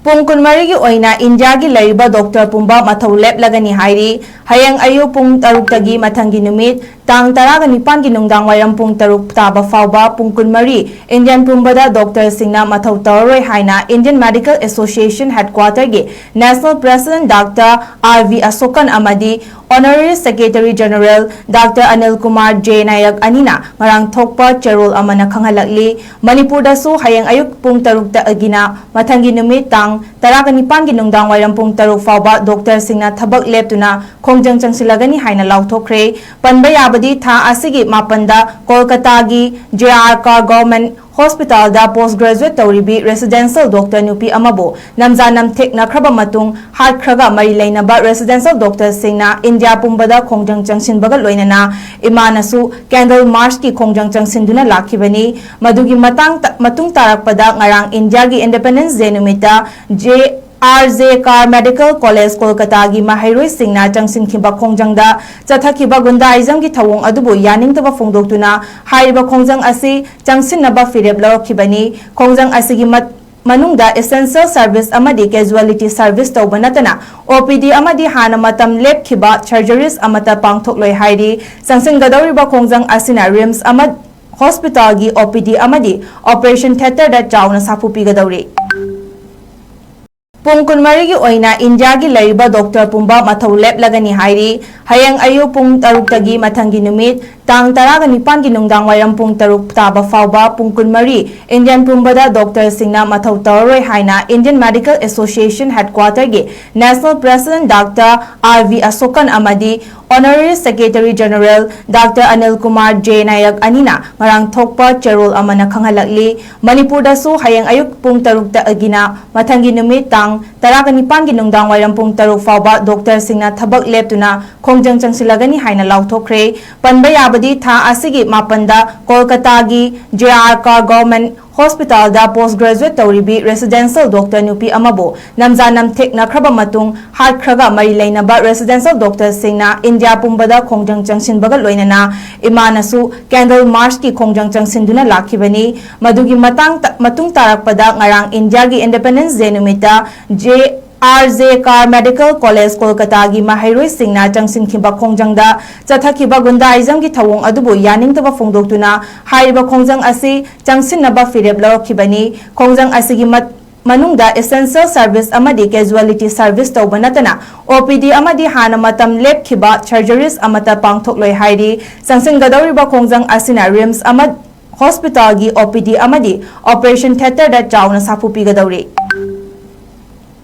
Pung kunmari gi oina India gi laiba Dr. Pumba mathau lep lagani hairi hayang ayu pung taruk tagi mathangi numit tang taraga nipan gi nungdang wairam pung taruk taba fauba pung kunmari Indian Pumbada Dr. Singna mathau taroi haina Indian Medical Association Headquarter gi National President Dr. R.V. Asokan amadi Honorary Secretary General Dr. Anil Kumar J. Nayak Anina marang thokpa cherol amana khanghalakli Manipur da su hayang ayuk pung taruk ta agina mathangi numit tang taraga nipan gi nungdang wairam pung taruk fauba Dr. Singna thabak leptuna khongjang changsilagani haina lauthokre panba yabadi tha asigi mapanda Kolkata gi JR Government Hospital da postgraduate tauribi residential doctor nupi amabo namjanam thekna khraba matung hat khraga mari lainaba residential doctor singna India Pumbada khongjang changsin bagal loinana imanasu candle march ki khongjang changsin duna lakhibani madugi matung tarakpada ngarang India gi independence day numita RJ Car Medical College Kolkata gi mahairoi singna changsin khiba khongjangda chathakiba gundaizam gi thawong adubu yaningtaba phongdoktuna haiba khongjang asi changsinnaba firep lawkhibani khongjang asigi manungda essential service amadi casualty service tawbanatana OPD amadi hana matam lepkhiba surgeries amata pangthokloi hairi changsin gadawriba khongjang asina RIMS amad hospital gi OPD amadi operation theater da chawna sapu pigadawri Pung kunmari gi oina India gi laiba Dr. Pumba mathau lep lagani hairi hayang ayu pung taruk tagi mathangi numit tang taraga nipan gi nungdang wairam pung taruk taba fauba pung kunmari Indian Pumbada Dr. Singna mathau taroi haina Indian Medical Association Headquarter gi National President Dr. R.V. Asokan amadi Honorary Secretary General Dr. Anil Kumar J. Nayak Anina marang thokpa cherol amana khanghalakli Manipur da su hayang ayuk pung taruk ta agina mathangi numit tang taraga nipan gi nungdang wairam pung taruk fauba Dr. Singna thabak leptuna khongjang changsilagani haina lauthokre panba yabadi tha asigi mapanda Kolkata gi JR Government Hospital da postgraduate tauribi residential doctor nupi amabo namjanam thekna khraba matung hat khraga mari lainaba residential doctor singna India Pumbada khongjang changsin bagal loinana imanasu candle march ki khongjang changsin duna lakhibani madugi matung tarakpada ngarang India gi independence day numita RJ Car Medical College Kolkata gi mahairoi singna changsin khiba khongjangda chathakiba gundaizam gi thawong adubu yaningtaba phongdoktuna haiba khongjang asi changsinnaba firep lawkhibani khongjang asigi manungda essential service amadi casualty service tawbanatana OPD amadi hana matam lepkhiba surgeries amata pangthokloi hairi changsin gadawriba khongjang asina RIMS amad hospital gi OPD amadi operation theater da chawna sapu pigadawri